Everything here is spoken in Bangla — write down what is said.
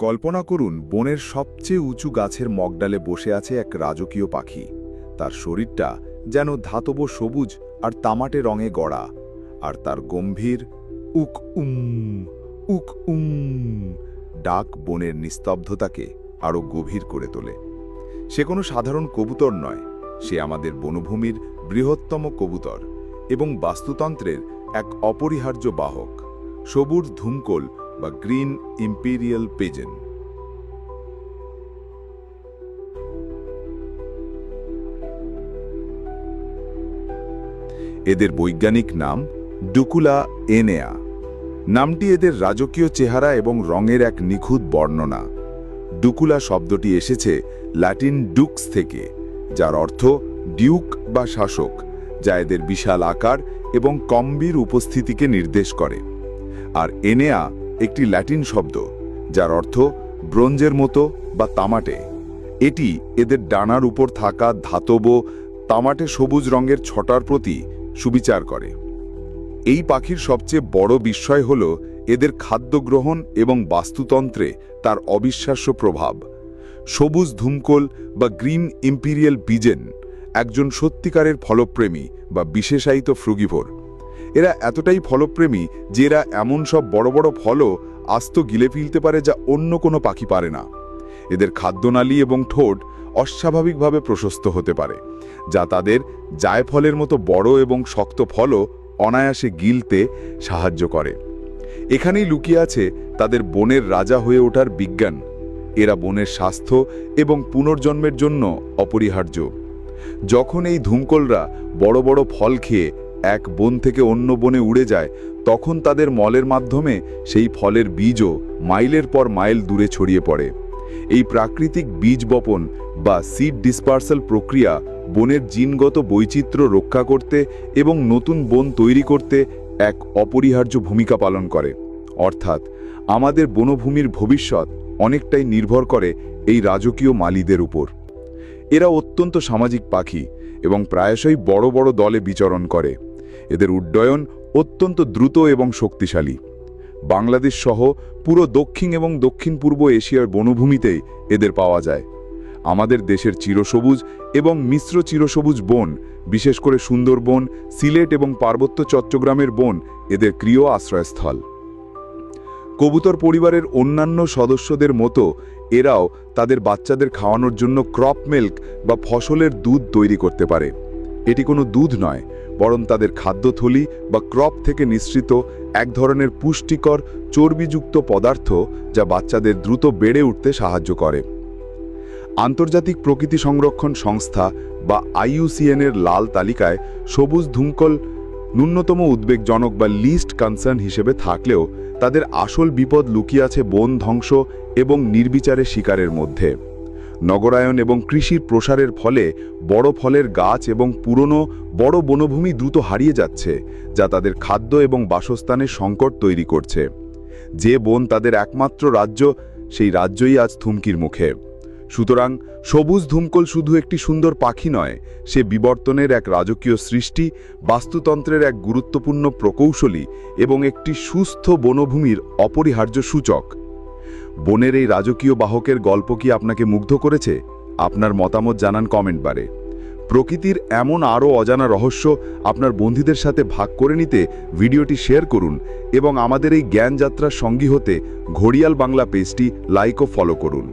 কল্পনা করুন বনের সবচেয়ে উঁচু গাছের মগডালে বসে আছে এক রাজকীয় পাখি। তার শরীরটা যেন ধাতব সবুজ আর তামাটে রঙে গড়া, আর তার গম্ভীর উক উক ডাক বনের নিস্তব্ধতাকে আরও গভীর করে তোলে। সে কোনো সাধারণ কবুতর নয়, সে আমাদের বনভূমির বৃহত্তম কবুতর এবং বাস্তুতন্ত্রের এক অপরিহার্য বাহক, সবুজ ধূমকোল বা গ্রিন ইম্পেরিয়াল পিজন। এদের বৈজ্ঞানিক নাম ডুকুলা এনেয়া। নামটি এদের রাজকীয় চেহারা এবং রঙের এক নিখুঁত বর্ণনা। ডুকুলা শব্দটি এসেছে ল্যাটিন ডুক্স থেকে, যার অর্থ ডিউক বা শাসক, যা এদের বিশাল আকার এবং গম্ভীর উপস্থিতিকে নির্দেশ করে। আর এনেয়া একটি ল্যাটিন শব্দ, যার অর্থ ব্রোঞ্জের মতো বা তামাটে। এটি এদের ডানার উপর থাকা ধাতব তামাটে সবুজ রঙের ছটার প্রতি সুবিচার করে। এই পাখির সবচেয়ে বড় বিস্ময় হল এদের খাদ্য গ্রহণ এবং বাস্তুতন্ত্রে তার অবিশ্বাস্য প্রভাব। সবুজ ধূমকোল বা গ্রিন ইম্পেরিয়াল পিজন একজন সত্যিকারের ফলপ্রেমী বা বিশেষায়িত ফ্রুগিভোর। এরা এতটাই ফলপ্রেমী যে এরা এমন সব বড় বড় ফলও আস্ত গিলে ফেলতে পারে যা অন্য কোনো পাখি পারে না। এদের খাদ্যনালী এবং ঠোঁট অস্বাভাবিকভাবে প্রশস্ত হতে পারে, যা তাদের জায়ফলের মতো বড় এবং শক্ত ফলও অনায়াসে গিলতে সাহায্য করে। এখানেই লুকিয়ে আছে তাদের বনের রাজা হয়ে ওঠার বিজ্ঞান। এরা বনের স্বাস্থ্য এবং পুনর্জন্মের জন্য অপরিহার্য। যখন এই ধূমকোলরা বড় বড় ফল খেয়ে এক বন থেকে অন্য বনে উড়ে যায়, তখন তাদের মলের মাধ্যমে সেই ফলের বীজও মাইলের পর মাইল দূরে ছড়িয়ে পড়ে। এই প্রাকৃতিক বীজ বপন বা সিড ডিসপার্সাল প্রক্রিয়া বনের জিনগত বৈচিত্র্য রক্ষা করতে এবং নতুন বন তৈরি করতে এক অপরিহার্য ভূমিকা পালন করে। অর্থাৎ আমাদের বনভূমির ভবিষ্যৎ অনেকটাই নির্ভর করে এই রাজকীয় মালিদের উপর। এরা অত্যন্ত সামাজিক পাখি এবং প্রায়শই বড় বড় দলে বিচরণ করে। এদের উড্ডয়ন অত্যন্ত দ্রুত এবং শক্তিশালী। বাংলাদেশ সহ পুরো দক্ষিণ এবং দক্ষিণ পূর্ব এশিয়ার বনভূমিতেই এদের পাওয়া যায়। আমাদের দেশের চিরসবুজ এবং মিশ্র চিরসবুজ বন, বিশেষ করে সুন্দরবন, সিলেট এবং পার্বত্য চট্টগ্রামের বন এদের প্রিয় আশ্রয়স্থল। কবুতর পরিবারের অন্যান্য সদস্যদের মতো এরাও তাদের বাচ্চাদের খাওয়ানোর জন্য ক্রপ মিল্ক বা ফসলের দুধ তৈরি করতে পারে। এটি কোনো দুধ নয়, বরং তাদের খাদ্যথলি বা ক্রপ থেকে নিঃসৃত এক ধরনের পুষ্টিকর চর্বিযুক্ত পদার্থ, যা বাচ্চাদের দ্রুত বেড়ে উঠতে সাহায্য করে। আন্তর্জাতিক প্রকৃতি সংরক্ষণ সংস্থা বা IUCN-এর লাল তালিকায় সবুজ ধূমকোল ন্যূনতম উদ্বেগজনক বা লিস্ট কনসার্ন হিসেবে থাকলেও তাদের আসল বিপদ লুকিয়ে আছে বন ধ্বংস এবং নির্বিচারে শিকারের মধ্যে। নগরায়ন এবং কৃষির প্রসারের ফলে বড় ফলের গাছ এবং পুরনো বড় বনভূমি দ্রুত হারিয়ে যাচ্ছে, যা তাদের খাদ্য এবং বাসস্থানের সংকট তৈরি করছে। যে বন তাদের একমাত্র রাজ্য, সেই রাজ্যই আজ হুমকির মুখে। সুতরাং সবুজ ধূমকোল শুধু একটি সুন্দর পাখি নয়, সে বিবর্তনের এক রাজকীয় সৃষ্টি, বাস্তুতন্ত্রের এক গুরুত্বপূর্ণ প্রকৌশলী এবং একটি সুস্থ বনভূমির অপরিহার্য সূচক। বনের এই রাজকীয় বাহকের গল্প কি আপনাকে মুগ্ধ করেছে? আপনার মতামত জানান কমেন্ট বারে। প্রকৃতির এমন আরও অজানা রহস্য আপনার বন্ধুদের সাথে ভাগ করে নিতে ভিডিওটি শেয়ার করুন এবং আমাদের এই জ্ঞানযাত্রার সঙ্গী হতে ঘড়িয়াল বাংলা পেজটি লাইক ও ফলো করুন।